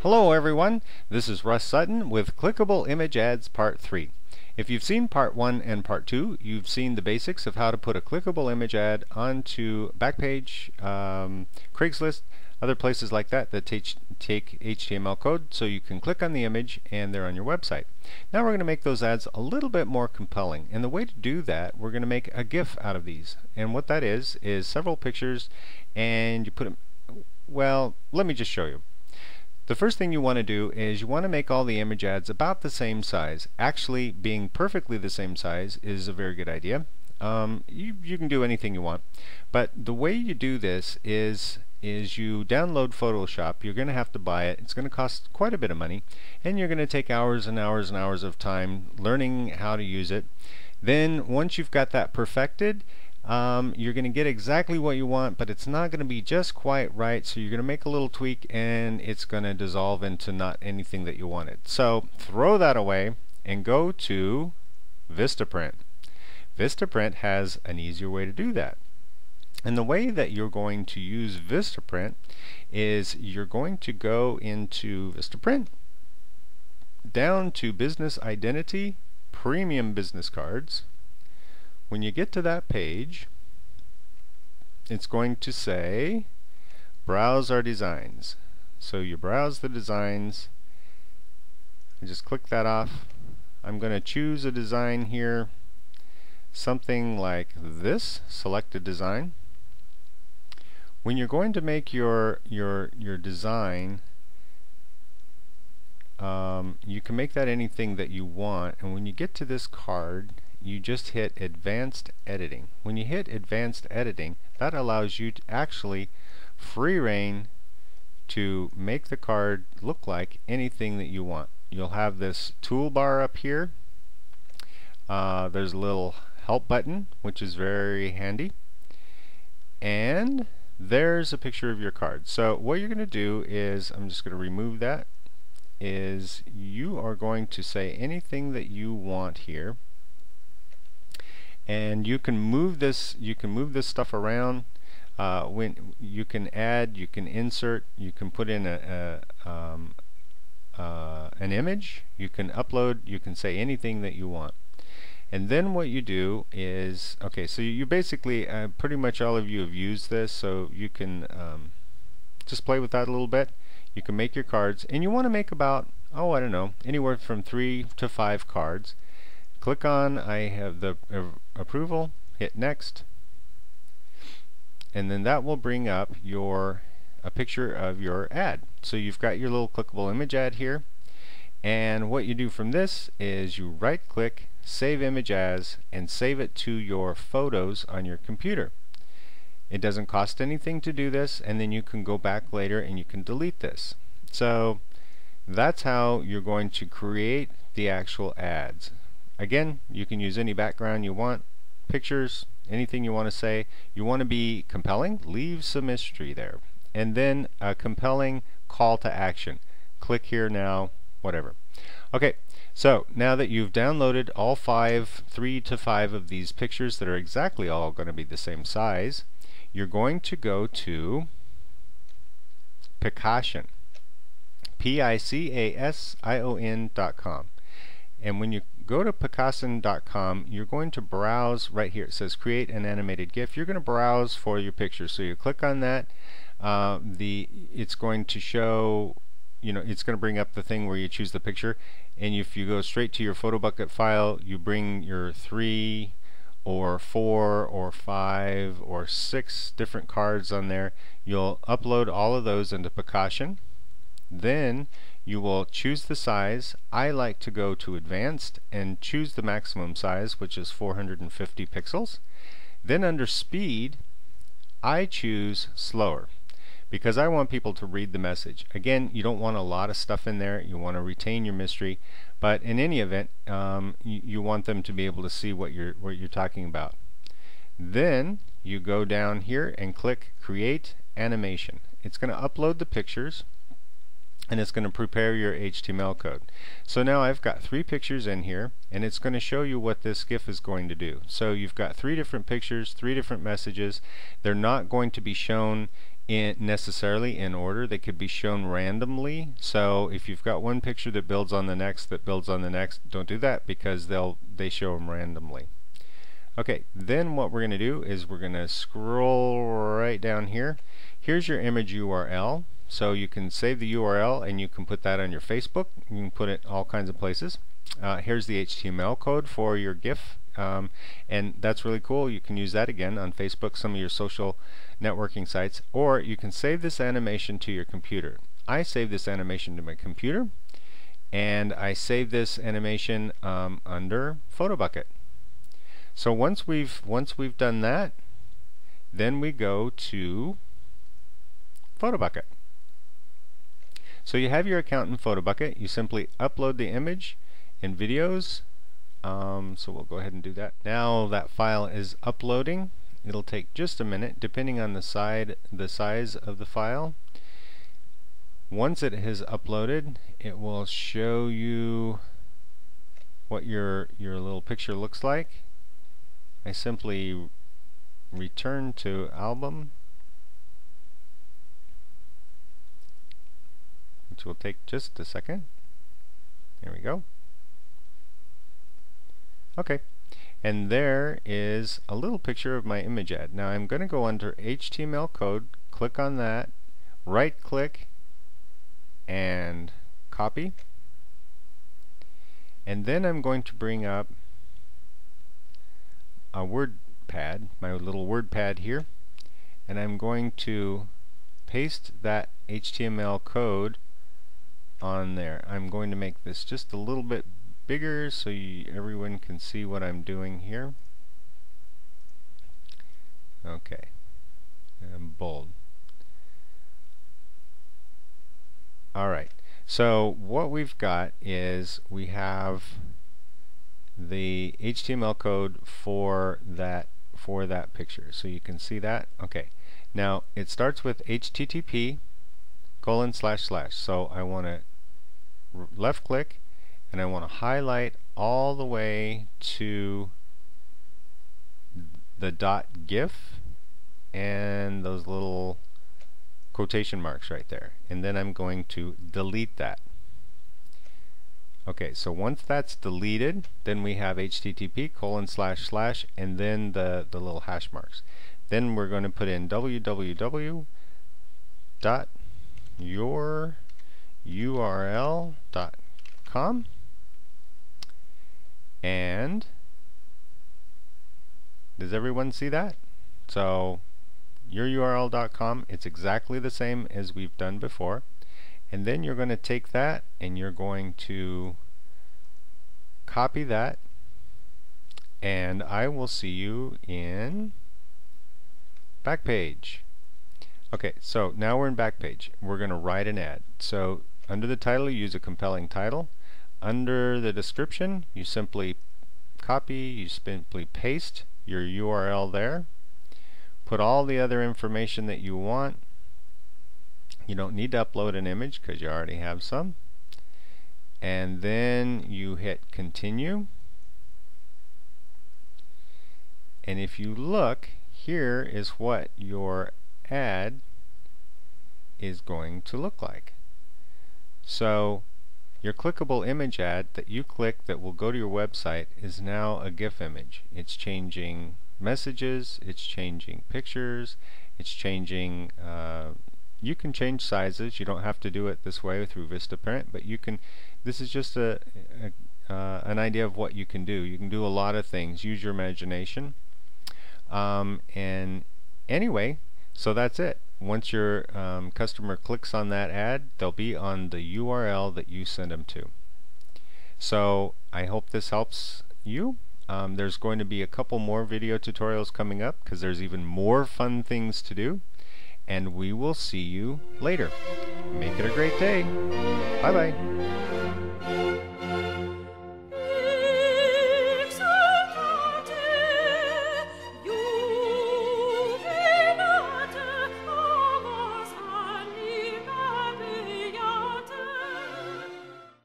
Hello everyone, this is Russ Sutton with Clickable Image Ads Part 3. If you've seen Part 1 and Part 2, you've seen the basics of how to put a clickable image ad onto Backpage, Craigslist, other places like that that take HTML code so you can click on the image and they're on your website. Now we're going to make those ads a little bit more compelling, and the way to do that, we're going to make a GIF out of these. And what that is several pictures, and you put them, well, let me just show you. The first thing you want to do is you want to make all the image ads about the same size. Actually, being perfectly the same size is a very good idea. You can do anything you want, but the way you do this is you download Photoshop. You're going to have to buy it. It's going to cost quite a bit of money, and you're going to take hours and hours and hours of time learning how to use it. Then once you've got that perfected, you're going to get exactly what you want, but it's not going to be just quite right, so you're going to make a little tweak and it's going to dissolve into not anything that you wanted. So throw that away and go to Vistaprint. Vistaprint has an easier way to do that. And the way that you're going to use Vistaprint is you're going to go into Vistaprint, down to Business Identity, Premium Business Cards. When you get to that page, it's going to say browse our designs. So you browse the designs and just click that off. I'm going to choose a design here, something like this. Select a design. When you're going to make your design, you can make that anything that you want, and when you get to this card, you just hit Advanced Editing. When you hit Advanced Editing, that allows you to actually free reign to make the card look like anything that you want. You'll have this toolbar up here. There's a little help button, which is very handy, and there's a picture of your card. So what you're going to do is, I'm just going to remove that, is you are going to say anything that you want here. And you can move this stuff around. When you can add, you can insert, you can put in an image, you can upload, you can say anything that you want. And then what you do is, okay, so you basically, pretty much all of you have used this, so you can just play with that a little bit. You can make your cards, and you want to make about, oh, I don't know, anywhere from 3 to 5 cards. Click on I have the approval, hit next, and then that will bring up a picture of your ad. So you've got your little clickable image ad here, and what you do from this is you right click, save image as, and save it to your photos on your computer. It doesn't cost anything to do this, and then you can go back later and you can delete this. So that's how you're going to create the actual ads. Again, you can use any background you want, pictures, anything you want to say. You want to be compelling, leave some mystery there. And then a compelling call to action. Click here now, whatever. Okay, so now that you've downloaded all 3 to 5 of these pictures that are exactly all going to be the same size, you're going to go to Picassion, Picassion.com. And when you go to Picassion.com, you're going to browse right here. It says create an animated GIF. You're going to browse for your picture. So you click on that. It's going to show, it's going to bring up the thing where you choose the picture. And if you go straight to your photo bucket file, you bring your 3 or 4 or 5 or 6 different cards on there. You'll upload all of those into Picassion. Then you will choose the size. I like to go to Advanced and choose the maximum size, which is 450 pixels. Then under Speed, I choose Slower, because I want people to read the message. Again, you don't want a lot of stuff in there. You want to retain your mystery, but in any event, you want them to be able to see what you're talking about. Then you go down here and click Create Animation. It's going to upload the pictures. and it's going to prepare your HTML code. So now I've got 3 pictures in here, and it's going to show you what this GIF is going to do. So you've got 3 different pictures, 3 different messages. They're not going to be shown necessarily in order. They could be shown randomly. So if you've got one picture that builds on the next, that builds on the next, don't do that, because they show them randomly. Okay, then what we're going to do is we're going to scroll right down here. Here's your image URL. So you can save the URL and you can put that on your Facebook. You can put it all kinds of places. Here's the HTML code for your GIF, and that's really cool. You can use that again on Facebook, some of your social networking sites, or you can save this animation to your computer. I save this animation to my computer, and I save this animation under PhotoBucket. So once we've done that, then we go to PhotoBucket. So you have your account in PhotoBucket. You simply upload the image in videos. So we'll go ahead and do that. Now that file is uploading. It'll take just a minute, depending on the size of the file. Once it has uploaded, it will show you what your little picture looks like. I simply return to album, which will take just a second. There we go. Okay, and there is a little picture of my image ad. Now I'm going to go under HTML code, click on that, right click and copy, and then I'm going to bring up a WordPad, my little WordPad here, and I'm going to paste that HTML code on there. I'm going to make this just a little bit bigger so everyone can see what I'm doing here. Okay, and bold. Alright, so what we've got is we have the HTML code for that picture. So you can see that. Okay, now it starts with http:// so I want to left click and I want to highlight all the way to the .gif and those little quotation marks right there, and then I'm going to delete that. Okay, so once that's deleted, then we have http:// and then the little hash marks. Then we're going to put in www.yoururl.com, and does everyone see that? So yoururl.com, it's exactly the same as we've done before. And then you're going to take that and you're going to copy that, and I will see you in Backpage. Okay, so now we're in Backpage. We're going to write an ad. So under the title, you use a compelling title. Under the description, you simply copy, you simply paste your URL there. Put all the other information that you want. You don't need to upload an image because you already have some. And then you hit continue. And if you look, here is what your ad is going to look like. So your clickable image ad that you click that will go to your website is now a GIF image. It's changing messages, it's changing pictures, it's changing you can change sizes. You don't have to do it this way through VistaPrint, but you can. This is just an idea of what you can do. You can do a lot of things. Use your imagination. And anyway, so that's it. Once your customer clicks on that ad, they'll be on the URL that you send them to. So I hope this helps you. There's going to be a couple more video tutorials coming up because there's even more fun things to do. And we will see you later. Make it a great day. Bye-bye.